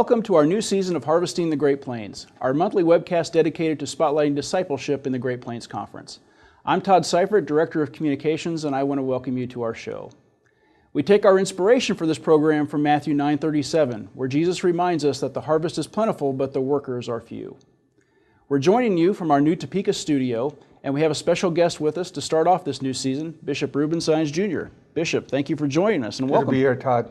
Welcome to our new season of Harvesting the Great Plains, our monthly webcast dedicated to spotlighting discipleship in the Great Plains Conference. I'm Todd Seifert, Director of Communications, and I want to welcome you to our show. We take our inspiration for this program from Matthew 9:37, where Jesus reminds us that the harvest is plentiful, but the workers are few. We're joining you from our new Topeka studio, and we have a special guest with us to start off this new season, Bishop Reuben Saenz Jr. Bishop, thank you for joining us, and welcome. Good to be here, Todd.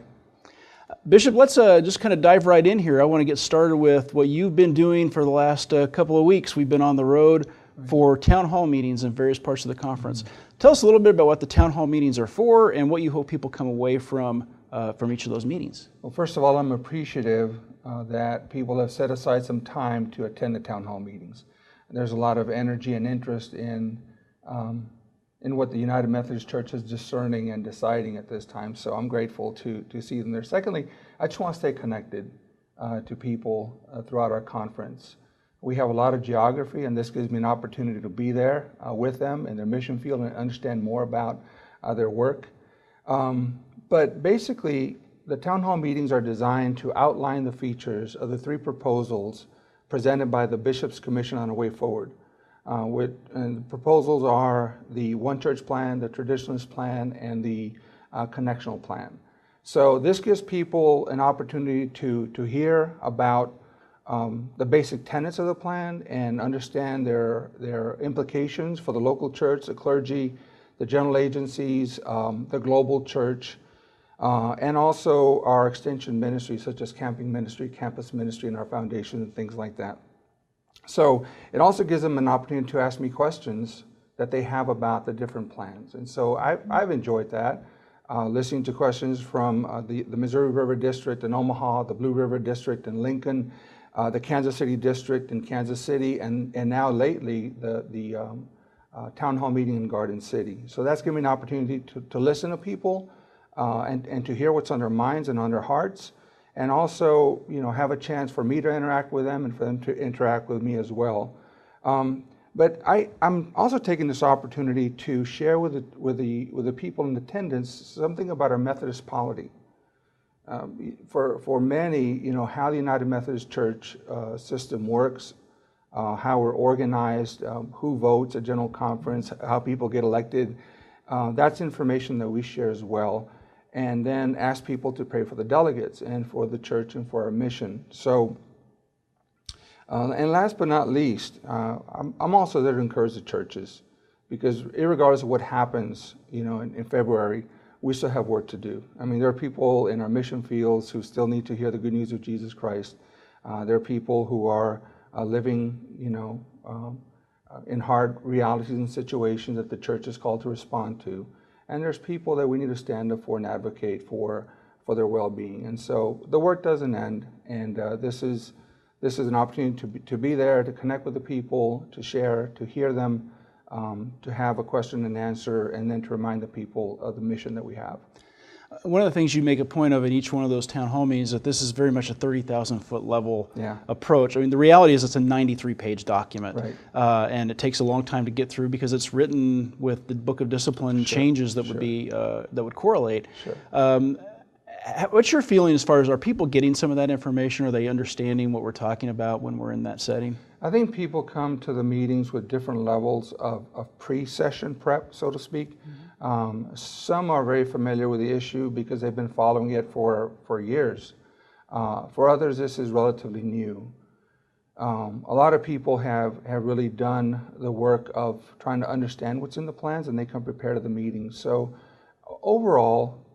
Bishop, let's just kind of dive right in here. I want to get started with what you've been doing for the last couple of weeks. We've been on the road for town hall meetings in various parts of the conference. Tell us a little bit about what the town hall meetings are for and what you hope people come away from each of those meetings. Well, first of all, I'm appreciative that people have set aside some time to attend the town hall meetings. There's a lot of energy and interest in what the United Methodist Church is discerning and deciding at this time. So I'm grateful to see them there. Secondly, I just want to stay connected to people throughout our conference. We have a lot of geography, and this gives me an opportunity to be there with them in their mission field and understand more about their work. But basically, the town hall meetings are designed to outline the features of the three proposals presented by the Bishop's Commission on a Way Forward. And the proposals are the One Church Plan, the Traditionalist Plan, and the Connectional Plan. So this gives people an opportunity to hear about the basic tenets of the plan and understand their implications for the local church, the clergy, the general agencies, the global church, and also our extension ministries such as camping ministry, campus ministry, and our foundation and things like that. So it also gives them an opportunity to ask me questions that they have about the different plans. And so I've enjoyed that, listening to questions from the Missouri River District in Omaha, the Blue River District in Lincoln, the Kansas City District in Kansas City, and now lately the town hall meeting in Garden City. So that's given me an opportunity to listen to people and to hear what's on their minds and on their hearts, and also have a chance for me to interact with them and for them to interact with me as well. But I'm also taking this opportunity to share with the people in attendance something about our Methodist polity. For many, how the United Methodist Church system works, how we're organized, who votes at General Conference, how people get elected, that's information that we share as well. And then ask people to pray for the delegates and for the church and for our mission. So, and last but not least, I'm also there to encourage the churches, because regardless of what happens, in February, we still have work to do. I mean, there are people in our mission fields who still need to hear the good news of Jesus Christ. There are people who are living, in hard realities and situations that the church is called to respond to. And there's people that we need to stand up for and advocate for their well-being. And so the work doesn't end. And this is an opportunity to be there, to connect with the people, to share, to hear them, to have a question and answer, and then to remind the people of the mission that we have. One of the things you make a point of in each one of those town hall meetings is that this is very much a 30,000-foot level approach. I mean, the reality is it's a 93-page document, right. And it takes a long time to get through because it's written with the Book of Discipline changes that would be that would correlate. Sure. What's your feeling as far as, are people getting some of that information? Are they understanding what we're talking about when we're in that setting? I think people come to the meetings with different levels of pre-session prep, so to speak. Mm-hmm. Some are very familiar with the issue because they've been following it for years. For others, this is relatively new. A lot of people have really done the work of trying to understand what's in the plans, and they come prepared to the meetings. So overall,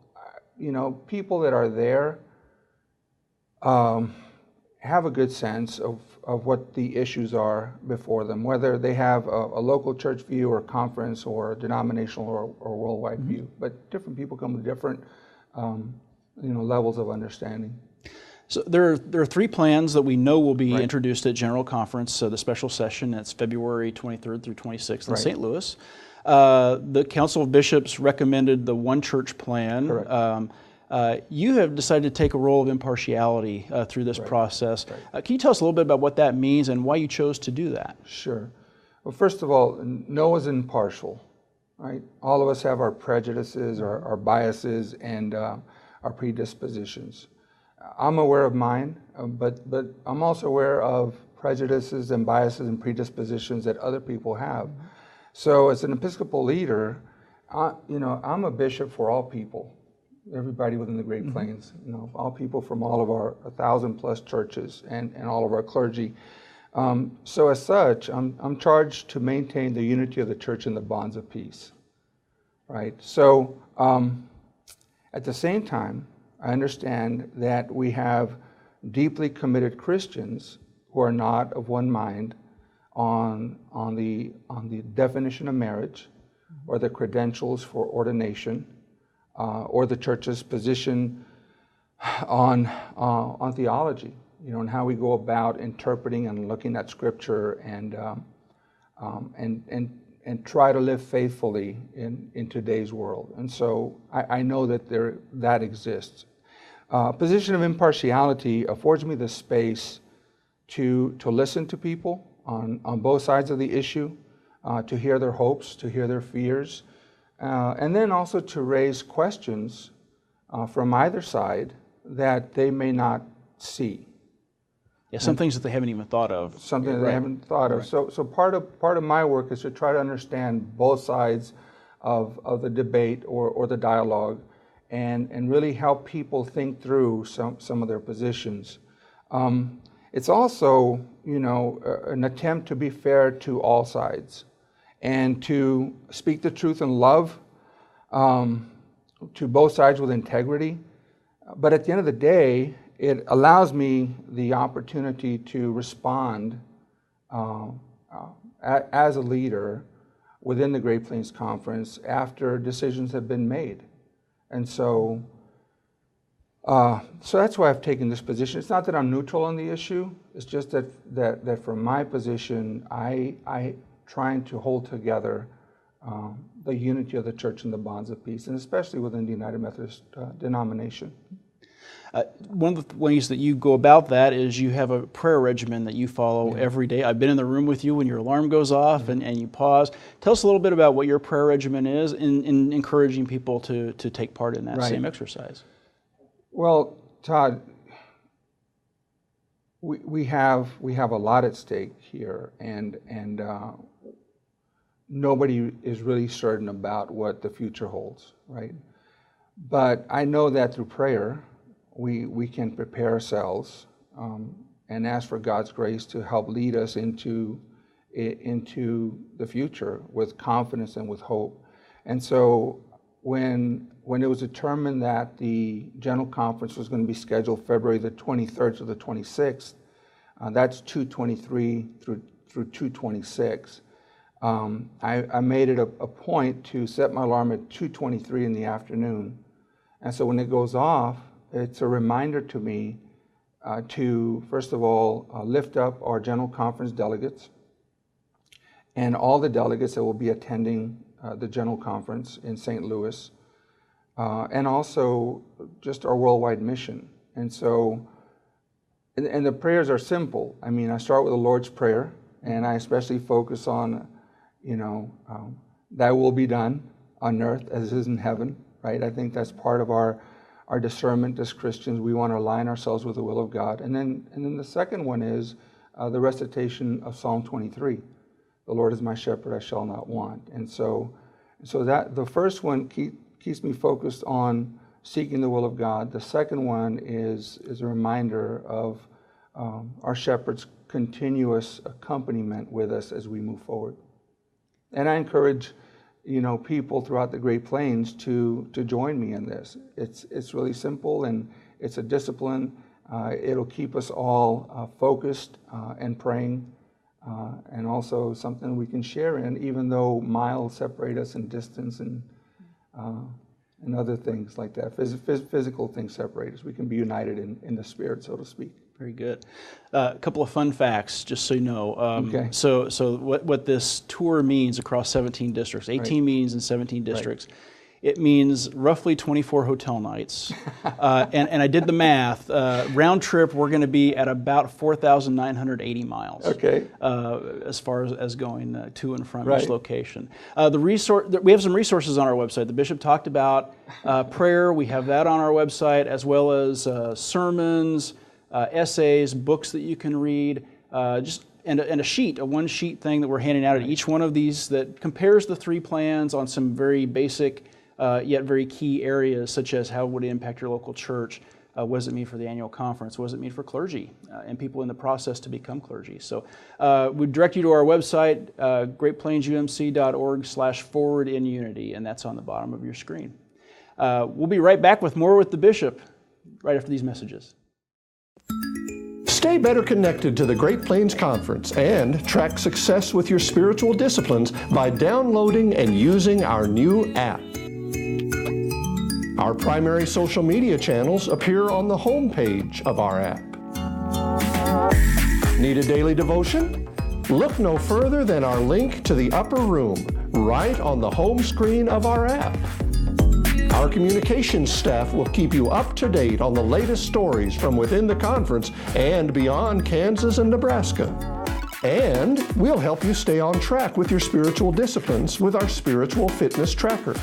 people that are there have a good sense of what the issues are before them, whether they have a local church view or conference or denominational or worldwide mm-hmm. view. But different people come with different levels of understanding. So there are three plans that we know will be introduced at General Conference. So the special session, that's February 23rd through 26th in St. Louis. The Council of Bishops recommended the One Church Plan. You have decided to take a role of impartiality through this process. Can you tell us a little bit about what that means and why you chose to do that? Sure. Well, first of all, no one's impartial, right? All of us have our prejudices, our biases, and our predispositions. I'm aware of mine, but I'm also aware of prejudices and biases and predispositions that other people have. So as an Episcopal leader, I'm a bishop for all people, everybody within the Great Plains, all people from all of our 1,000+ churches and all of our clergy. So as such, I'm charged to maintain the unity of the church and the bonds of peace, right? So at the same time, I understand that we have deeply committed Christians who are not of one mind on the definition of marriage, or the credentials for ordination, or the church's position on theology, and how we go about interpreting and looking at Scripture and try to live faithfully in today's world. And so I know that that exists. A position of impartiality affords me the space to listen to people on both sides of the issue, to hear their hopes, to hear their fears, and then also to raise questions from either side that they may not see. Yeah, some things that they haven't even thought of. Something that they haven't thought of. So part of my work is to try to understand both sides of the debate or the dialogue, and really help people think through some of their positions. It's also, an attempt to be fair to all sides and to speak the truth in love to both sides with integrity. But at the end of the day, it allows me the opportunity to respond as a leader within the Great Plains Conference after decisions have been made. And so that's why I've taken this position. It's not that I'm neutral on the issue. It's just that from my position, I trying to hold together the unity of the church and the bonds of peace, and especially within the United Methodist denomination. One of the ways that you go about that is you have a prayer regimen that you follow every day. I've been in the room with you when your alarm goes off and you pause. Tell us a little bit about what your prayer regimen is in encouraging people to take part in that same exercise. Well, Todd, we have a lot at stake here, and nobody is really certain about what the future holds, right? But I know that through prayer, we can prepare ourselves and ask for God's grace to help lead us into the future with confidence and with hope. And so when it was determined that the General Conference was going to be scheduled February the 23rd to the 26th, that's 2/23 through 2/26, I made it a point to set my alarm at 2:23 in the afternoon. And so when it goes off, it's a reminder to me to, first of all, lift up our General Conference delegates and all the delegates that will be attending the General Conference in St. Louis, and also just our worldwide mission. And so, and the prayers are simple. I mean, I start with the Lord's Prayer, and I especially focus on, thy will be done on earth as it is in heaven, right? I think that's part of our discernment as Christians. We want to align ourselves with the will of God. And then the second one is the recitation of Psalm 23. The Lord is my shepherd, I shall not want. And so that the first one keeps me focused on seeking the will of God. The second one is a reminder of our shepherd's continuous accompaniment with us as we move forward. And I encourage people throughout the Great Plains to join me in this. It's really simple, and it's a discipline. It'll keep us all focused and praying, and also something we can share in, even though miles separate us in distance and other things like that. Physical things separate us. We can be united in the spirit, so to speak. Very good. A couple of fun facts, just so you know. Okay. So what this tour means across 17 districts, 18 meetings in 17 districts. it means roughly 24 hotel nights. And I did the math. Round trip, we're going to be at about 4,980 miles. Okay. As far as going to and from Right. each location. We have some resources on our website. The bishop talked about prayer. We have that on our website, as well as sermons, essays, books that you can read, and a one-sheet thing that we're handing out at each one of these that compares the 3 plans on some very basic yet very key areas, such as how would it impact your local church, what does it mean for the annual conference, what does it mean for clergy and people in the process to become clergy. So we direct you to our website, greatplainsumc.org/forwardinunity, and that's on the bottom of your screen. We'll be right back with more with the bishop right after these messages. Stay better connected to the Great Plains Conference and track success with your spiritual disciplines by downloading and using our new app. Our primary social media channels appear on the home page of our app. Need a daily devotion? Look no further than our link to the upper room right on the home screen of our app. Our communications staff will keep you up to date on the latest stories from within the conference and beyond Kansas and Nebraska. And we'll help you stay on track with your spiritual disciplines with our spiritual fitness tracker.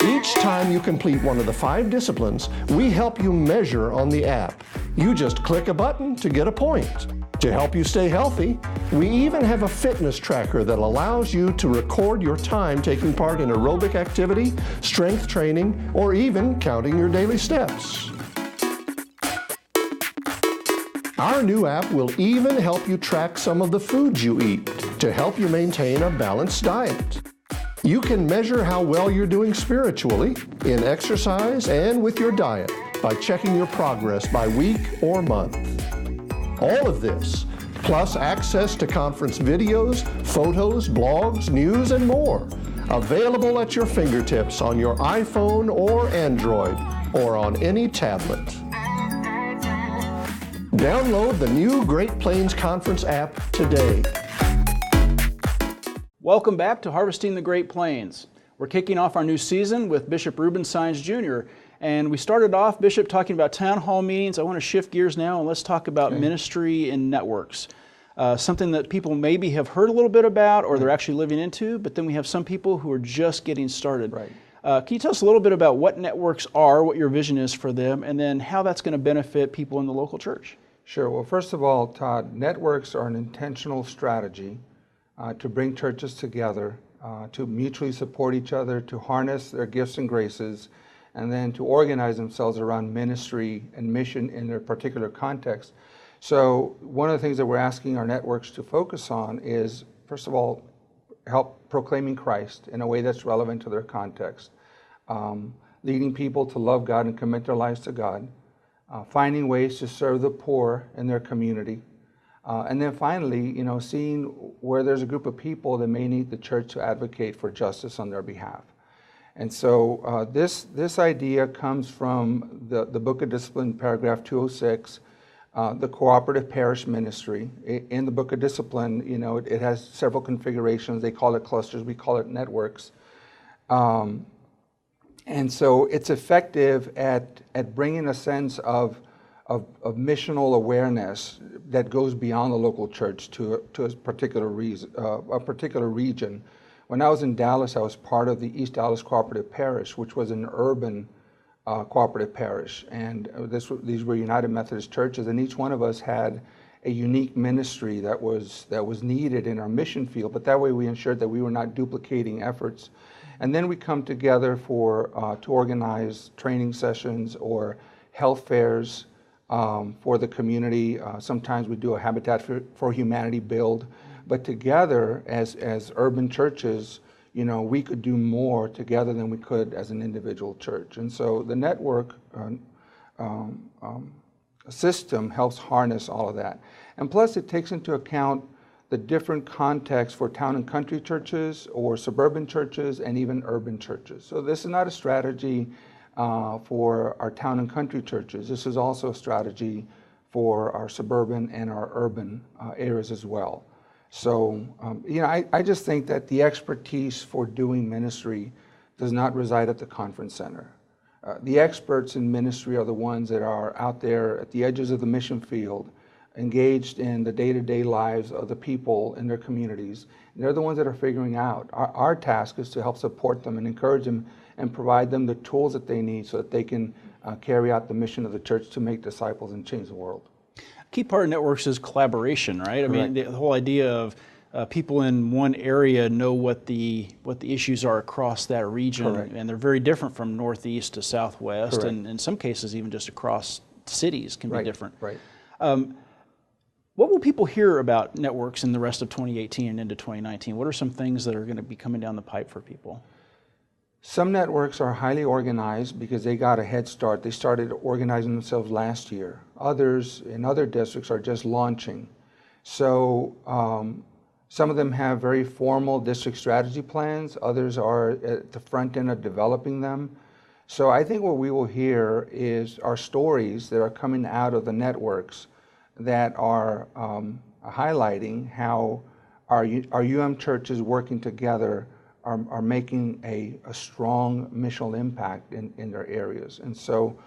Each time you complete one of the 5 disciplines, we help you measure on the app. You just click a button to get a point. To help you stay healthy, we even have a fitness tracker that allows you to record your time taking part in aerobic activity, strength training, or even counting your daily steps. Our new app will even help you track some of the foods you eat to help you maintain a balanced diet. You can measure how well you're doing spiritually, in exercise, and with your diet by checking your progress by week or month. All of this, plus access to conference videos, photos, blogs, news, and more, available at your fingertips on your iPhone or Android, or on any tablet. Download the new Great Plains Conference app today. Welcome back to Harvesting the Great Plains. We're kicking off our new season with Bishop Reuben Sines Jr., and we started off, Bishop, talking about town hall meetings. I want to shift gears now and let's talk about ministry and networks. Something that people maybe have heard a little bit about or they're actually living into, but then we have some people who are just getting started. Right. Can you tell us a little bit about what networks are, what your vision is for them, and then how that's going to benefit people in the local church? Sure. Well, first of all, Todd, networks are an intentional strategy to bring churches together, to mutually support each other, to harness their gifts and graces, and then to organize themselves around ministry and mission in their particular context. So one of the things that we're asking our networks to focus on is, first of all, help proclaiming Christ in a way that's relevant to their context, leading people to love God and commit their lives to God, finding ways to serve the poor in their community, and then finally, seeing where there's a group of people that may need the church to advocate for justice on their behalf. And so this idea comes from the Book of Discipline, paragraph 206, the cooperative parish ministry. In the Book of Discipline, it has several configurations. They call it clusters. We call it networks. And so it's effective at bringing a sense of missional awareness that goes beyond the local church to a particular region. When I was in Dallas, I was part of the East Dallas Cooperative Parish, which was an urban cooperative parish. And these were United Methodist churches, and each one of us had a unique ministry that was needed in our mission field. But that way we ensured that we were not duplicating efforts. And then we come together to organize training sessions or health fairs for the community. Sometimes we do a Habitat for Humanity build. But together, as urban churches, we could do more together than we could as an individual church. And so the network system helps harness all of that. And plus, it takes into account the different contexts for town and country churches or suburban churches and even urban churches. So this is not a strategy for our town and country churches. This is also a strategy for our suburban and our urban areas as well. So, I just think that the expertise for doing ministry does not reside at the conference center. The experts in ministry are the ones that are out there at the edges of the mission field, engaged in the day-to-day lives of the people in their communities. And they're the ones that are figuring out. Our task is to help support them and encourage them and provide them the tools that they need so that they can carry out the mission of the church to make disciples and change the world. A key part of networks is collaboration, right? I mean, the whole idea of people in one area know what the issues are across that region, and they're very different from northeast to southwest, and in some cases even just across cities can be different. What will people hear about networks in the rest of 2018 and into 2019? What are some things that are going to be coming down the pipe for people? Some networks are highly organized because they got a head start. They started organizing themselves last year. Others in other districts are just launching. So some of them have very formal district strategy plans. Others are at the front end of developing them. So I think what we will hear are stories that are coming out of the networks that are highlighting how our churches working together are making a strong missional impact in their areas. And so,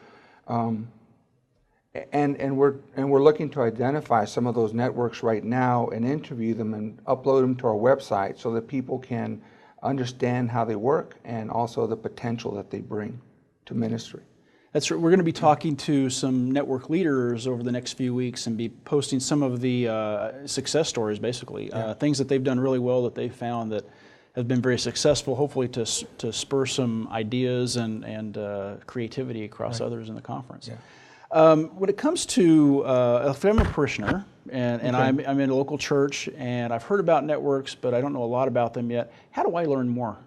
and we're looking to identify some of those networks right now and interview them and upload them to our website so that people can understand how they work and also the potential that they bring to ministry. That's right. We're going to be talking to some network leaders over the next few weeks and be posting some of the success stories, basically, things that they've done really well that they've found that have been very successful, hopefully to spur some ideas and creativity across others in the conference. When it comes to, if I'm a parishioner and I'm in a local church and I've heard about networks, but I don't know a lot about them yet, how do I learn more?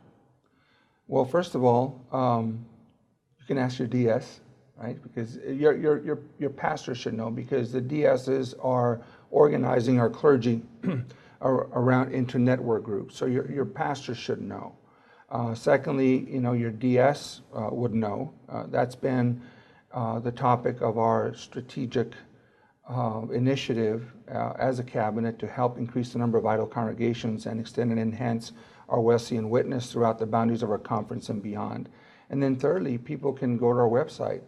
Well, first of all, you can ask your DS, right? Because your pastor should know, because the DSs are organizing our clergy around into network groups. So your pastor should know. Secondly, your DS would know. That's been the topic of our strategic initiative as a cabinet to help increase the number of idle congregations and extend and enhance our Wesleyan witness throughout the boundaries of our conference and beyond. And then thirdly, people can go to our website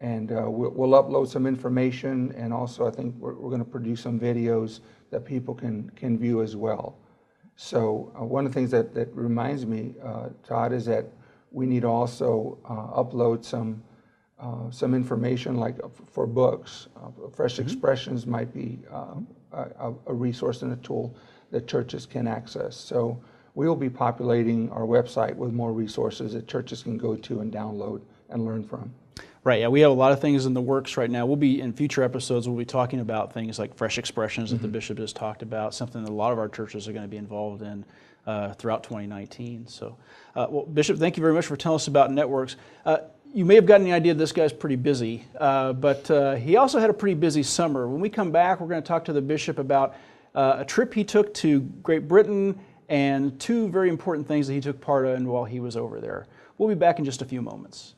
and we'll upload some information, and also I think we're going to produce some videos that people can view as well. So one of the things that reminds me, Todd, is that we need to also upload some information like for books. Fresh Expressions might be a resource and a tool that churches can access. So we will be populating our website with more resources that churches can go to and download and learn from. Right, yeah, we have a lot of things in the works right now. We'll be, in future episodes, we'll be talking about things like Fresh Expressions that the bishop just talked about, something that a lot of our churches are going to be involved in throughout 2019. So, well, Bishop, thank you very much for telling us about networks. You may have gotten the idea this guy's pretty busy, but he also had a pretty busy summer. When we come back, we're going to talk to the bishop about a trip he took to Great Britain and two very important things that he took part in while he was over there. We'll be back in just a few moments.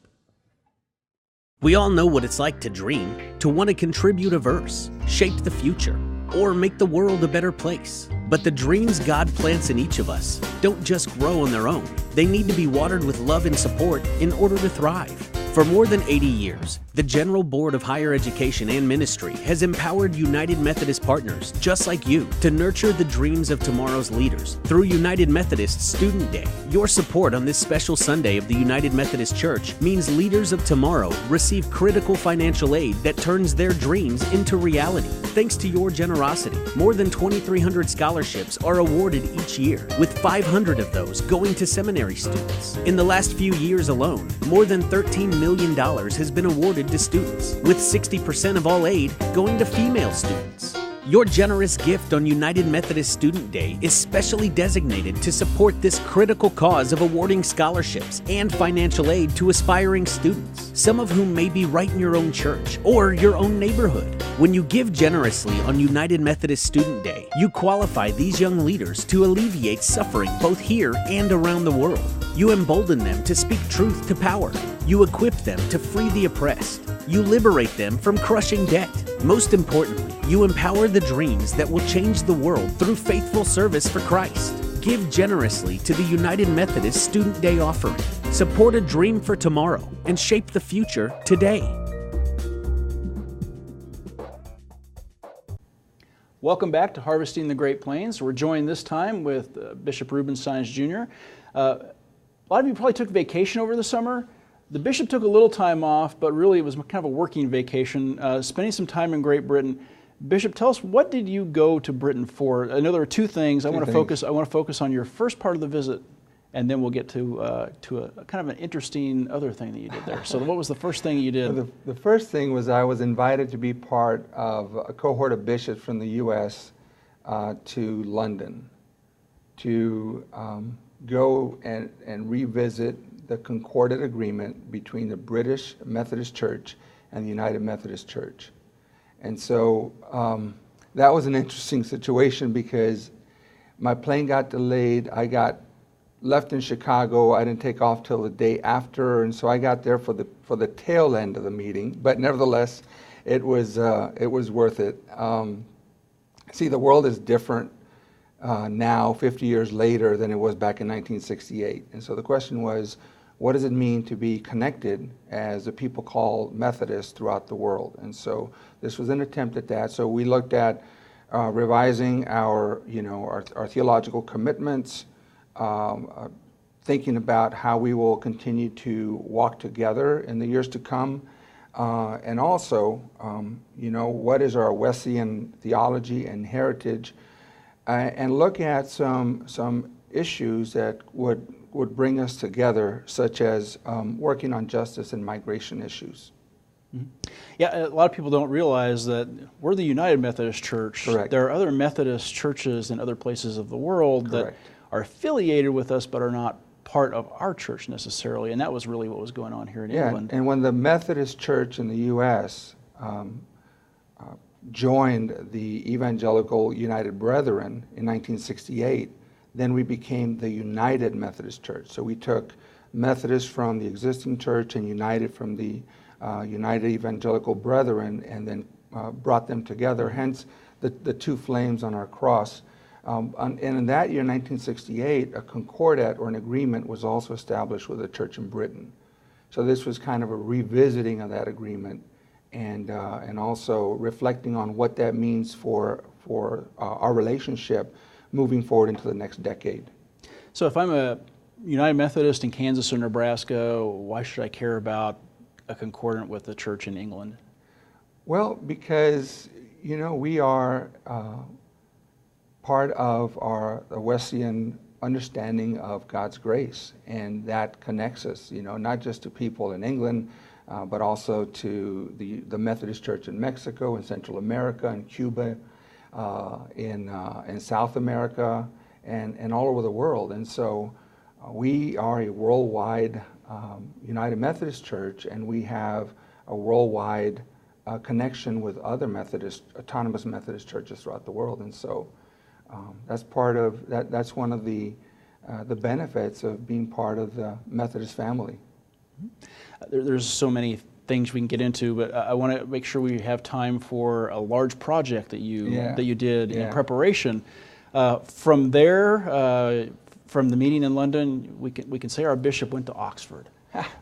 We all know what it's like to dream, to want to contribute a verse, shape the future, or make the world a better place. But the dreams God plants in each of us don't just grow on their own. They need to be watered with love and support in order to thrive. For more than 80 years, the General Board of Higher Education and Ministry has empowered United Methodist partners just like you to nurture the dreams of tomorrow's leaders through United Methodist Student Day. Your support on this special Sunday of the United Methodist Church means leaders of tomorrow receive critical financial aid that turns their dreams into reality. Thanks to your generosity, more than 2,300 scholarships are awarded each year, with 500 of those going to seminary students. In the last few years alone, more than $13 million has been awarded to students, with 60% of all aid going to female students. Your generous gift on United Methodist Student Day is specially designated to support this critical cause of awarding scholarships and financial aid to aspiring students, some of whom may be right in your own church or your own neighborhood. When you give generously on United Methodist Student Day, you qualify these young leaders to alleviate suffering both here and around the world. You embolden them to speak truth to power. You equip them to free the oppressed. You liberate them from crushing debt. Most importantly, you empower the dreams that will change the world through faithful service for Christ. Give generously to the United Methodist Student Day offering. Support a dream for tomorrow and shape the future today. Welcome back to Harvesting the Great Plains. We're joined this time with Bishop Reuben Saenz Jr. A lot of you probably took vacation over the summer. The bishop took a little time off, but really it was kind of a working vacation, spending some time in Great Britain. Bishop, tell us, what did you go to Britain for? I know there are two things. I want to focus on your first part of the visit, and then we'll get to a kind of an interesting other thing that you did there. So what was the first thing you did? Well, the first thing was I was invited to be part of a cohort of bishops from the U.S. To London to go and revisit the Concordat Agreement between the British Methodist Church and the United Methodist Church. And so that was an interesting situation because my plane got delayed. I got left in Chicago. I didn't take off till the day after, and so I got there for the tail end of the meeting. But nevertheless, it was worth it. See, the world is different now, 50 years later, than it was back in 1968. And so the question was, what does it mean to be connected as a people called Methodists throughout the world? And so this was an attempt at that. So we looked at revising our theological commitments, thinking about how we will continue to walk together in the years to come, and also, what is our Wesleyan theology and heritage, and look at some issues that would bring us together, such as working on justice and migration issues. Mm-hmm. Yeah, a lot of people don't realize that we're the United Methodist Church. Correct. There are other Methodist churches in other places of the world Correct. that are affiliated with us but are not part of our church necessarily, and that was really what was going on here in England. And when the Methodist Church in the U.S. Joined the Evangelical United Brethren in 1968, then we became the United Methodist Church. So we took Methodists from the existing church and United from the United Evangelical Brethren, and then brought them together, hence the two flames on our cross. And in that year, 1968, a concordat or an agreement was also established with a church in Britain. So this was kind of a revisiting of that agreement, and also reflecting on what that means for our relationship moving forward into the next decade. So if I'm a United Methodist in Kansas or Nebraska, why should I care about a concordant with the church in England? Well, because we are part of our Wesleyan understanding of God's grace, and that connects us, not just to people in England, but also to the Methodist Church in Mexico and Central America and Cuba, in South America, and all over the world. And so we are a worldwide United Methodist Church, and we have a worldwide connection with other autonomous Methodist churches throughout the world. And so that's part of that. That's one of the benefits of being part of the Methodist family. There's so many things we can get into, but I want to make sure we have time for a large project that you did in preparation. From there, from the meeting in London, we can say our bishop went to Oxford.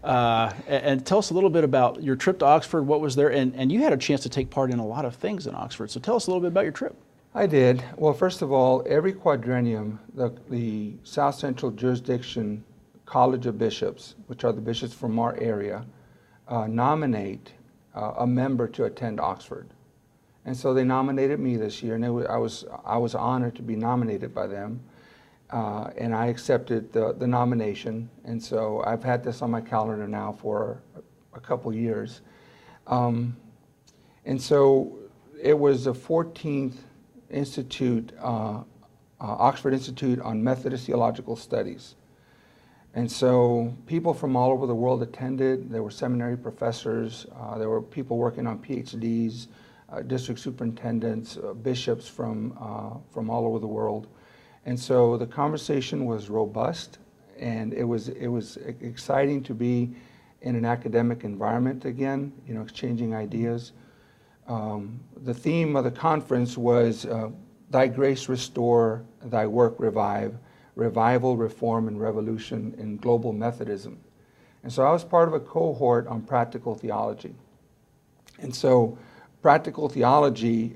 And tell us a little bit about your trip to Oxford. What was there? And you had a chance to take part in a lot of things in Oxford. So tell us a little bit about your trip. I did. Well, first of all, every quadrennium, the South Central Jurisdiction College of Bishops, which are the bishops from our area, nominate a member to attend Oxford. And so they nominated me this year, and I was honored to be nominated by them. And I accepted the nomination, and so I've had this on my calendar now for a couple years. And so it was the 14th Institute, Oxford Institute on Methodist Theological Studies. And so people from all over the world attended. There were seminary professors, there were people working on PhDs, district superintendents, bishops from all over the world. And so the conversation was robust, and it was exciting to be in an academic environment again, exchanging ideas. The theme of the conference was, Thy grace restore, thy work revive, revival, reform, and revolution in global Methodism. And so I was part of a cohort on practical theology. And so practical theology,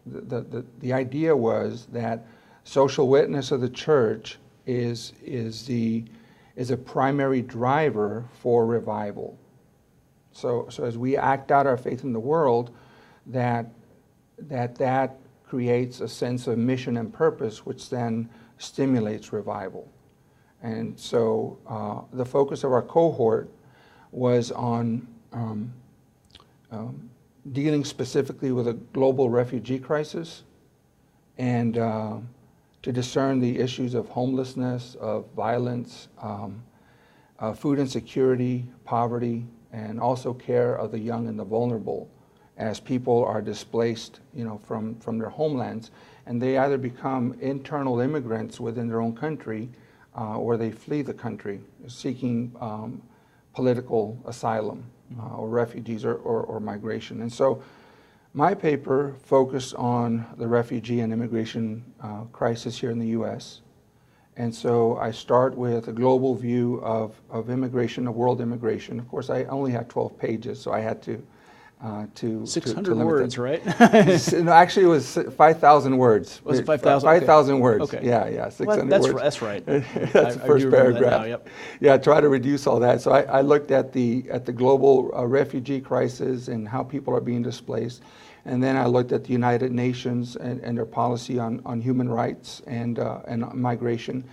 the idea was that social witness of the church is a primary driver for revival. So as we act out our faith in the world, that creates a sense of mission and purpose, which then stimulates revival. And so the focus of our cohort was on dealing specifically with a global refugee crisis and to discern the issues of homelessness, of violence, food insecurity, poverty, and also care of the young and the vulnerable as people are displaced, from their homelands, and they either become internal immigrants within their own country or they flee the country seeking political asylum or refugees or migration. And so my paper focused on the refugee and immigration crisis here in the U.S. And so I start with a global view of immigration, of world immigration. Of course, I only had 12 pages, so I had to 600 words, right? No, actually, it was 5,000 words. Was it 5,000? 5,000 words. Okay. Yeah, 600 words. That's right. That's the first paragraph. Yep. Yeah, try to reduce all that. So I looked at the global refugee crisis and how people are being displaced, and then I looked at the United Nations and their policy on human rights and migration.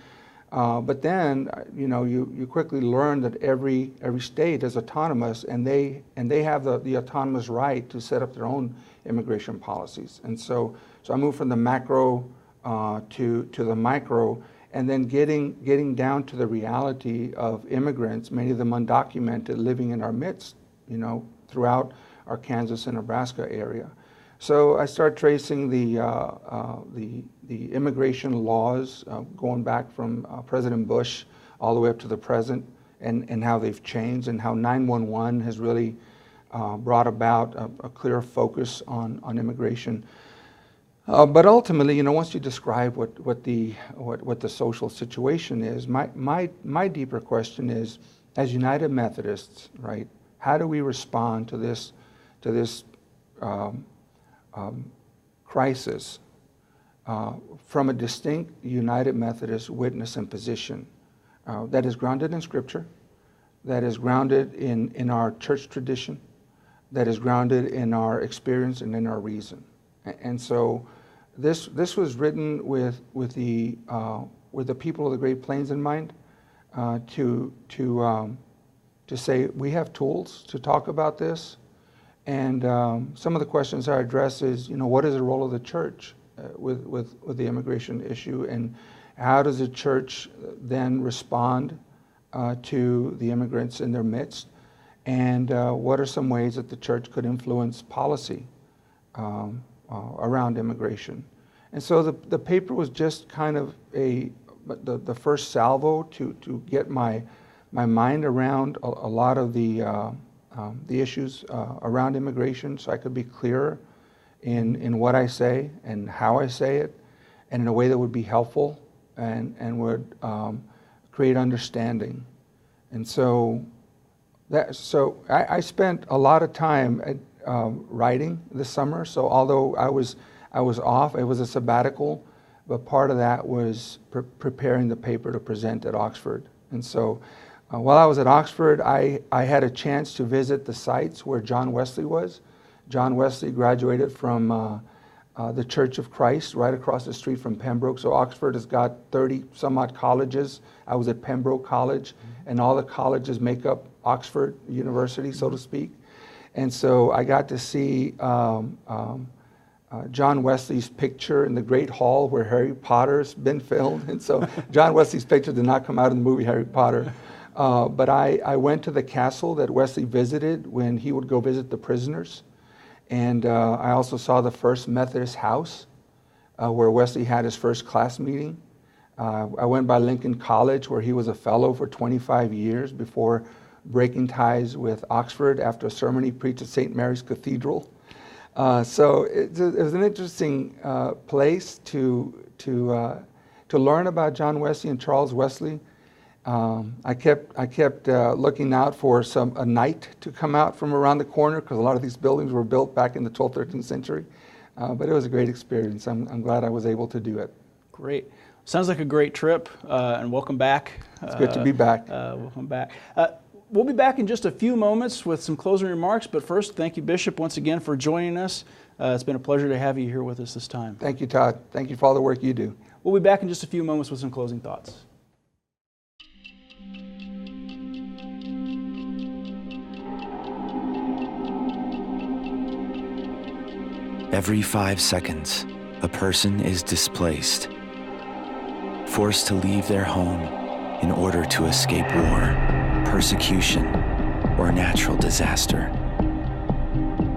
But then, you quickly learn that every state is autonomous, and they have the autonomous right to set up their own immigration policies. And so I moved from the macro to the micro, and then getting down to the reality of immigrants, many of them undocumented, living in our midst, throughout our Kansas and Nebraska area. So I start tracing the immigration laws going back from President Bush all the way up to the present, and how they've changed, and how 911 has really brought about a clear focus on immigration. But ultimately, once you describe what the social situation is, my deeper question is, as United Methodists, right? How do we respond to this crisis from a distinct United Methodist witness and position that is grounded in Scripture, that is grounded in our church tradition, that is grounded in our experience and in our reason. And so this was written with the people of the Great Plains in mind, to say we have tools to talk about this. And some of the questions I address is, what is the role of the church with the immigration issue, and how does the church then respond to the immigrants in their midst, and what are some ways that the church could influence policy around immigration? And so the paper was just kind of the first salvo to get my mind around a lot of the issues around immigration, so I could be clearer in what I say and how I say it, and in a way that would be helpful and would create understanding. And so I spent a lot of time writing this summer. So although I was off, it was a sabbatical, but part of that was preparing the paper to present at Oxford. And so while I was at Oxford, I had a chance to visit the sites where John Wesley was. John Wesley graduated from the Church of Christ right across the street from Pembroke. So Oxford has got 30 some odd colleges. I was at Pembroke College, and all the colleges make up Oxford University, so to speak. And so I got to see John Wesley's picture in the Great Hall where Harry Potter's been filmed. And so John Wesley's picture did not come out in the movie Harry Potter. But I went to the castle that Wesley visited when he would go visit the prisoners. And I also saw the first Methodist house where Wesley had his first class meeting. I went by Lincoln College, where he was a fellow for 25 years before breaking ties with Oxford after a sermon he preached at St. Mary's Cathedral. So it was an interesting place to to learn about John Wesley and Charles Wesley. I kept looking out for a knight to come out from around the corner, because a lot of these buildings were built back in the 12th, 13th century. But it was a great experience. I'm glad I was able to do it. Great. Sounds like a great trip, and welcome back. It's good to be back. Welcome back. We'll be back in just a few moments with some closing remarks, but first, thank you, Bishop, once again for joining us. It's been a pleasure to have you here with us this time. Thank you, Todd. Thank you for all the work you do. We'll be back in just a few moments with some closing thoughts. Every 5 seconds, a person is displaced, forced to leave their home in order to escape war, persecution, or natural disaster.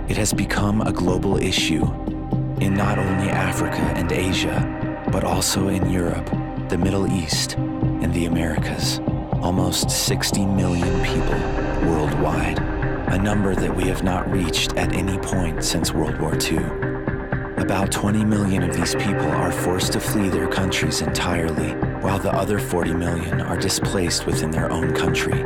It has become a global issue in not only Africa and Asia, but also in Europe, the Middle East, and the Americas. Almost 60 million people worldwide, a number that we have not reached at any point since World War II. About 20 million of these people are forced to flee their countries entirely, while the other 40 million are displaced within their own country.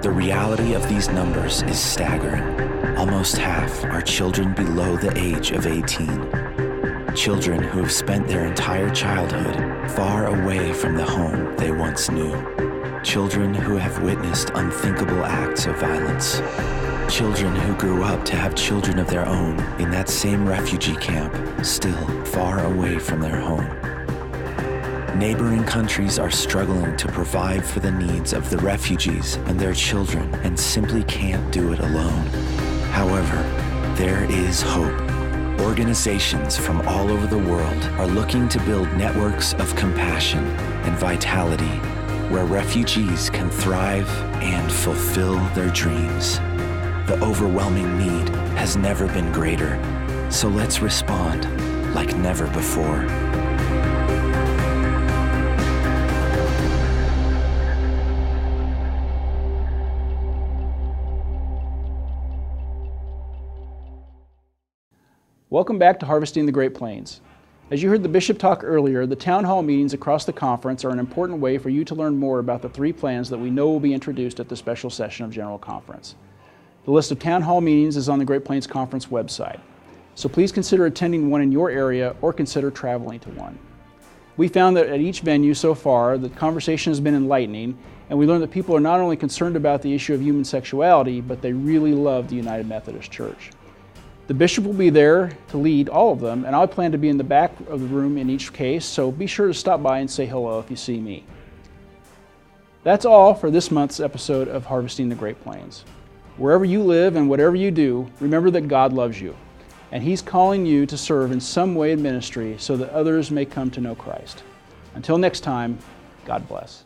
The reality of these numbers is staggering. Almost half are children below the age of 18. Children who have spent their entire childhood far away from the home they once knew. Children who have witnessed unthinkable acts of violence. Children who grew up to have children of their own in that same refugee camp, still far away from their home. Neighboring countries are struggling to provide for the needs of the refugees and their children and simply can't do it alone. However, there is hope. Organizations from all over the world are looking to build networks of compassion and vitality where refugees can thrive and fulfill their dreams. The overwhelming need has never been greater, so let's respond like never before. Welcome back to Harvesting the Great Plains. As you heard the Bishop talk earlier, the town hall meetings across the conference are an important way for you to learn more about the 3 plans that we know will be introduced at the special session of General Conference. The list of town hall meetings is on the Great Plains Conference website, so please consider attending one in your area or consider traveling to one. We found that at each venue so far, the conversation has been enlightening, and we learned that people are not only concerned about the issue of human sexuality, but they really love the United Methodist Church. The bishop will be there to lead all of them, and I plan to be in the back of the room in each case, so be sure to stop by and say hello if you see me. That's all for this month's episode of Harvesting the Great Plains. Wherever you live and whatever you do, remember that God loves you, and He's calling you to serve in some way in ministry so that others may come to know Christ. Until next time, God bless.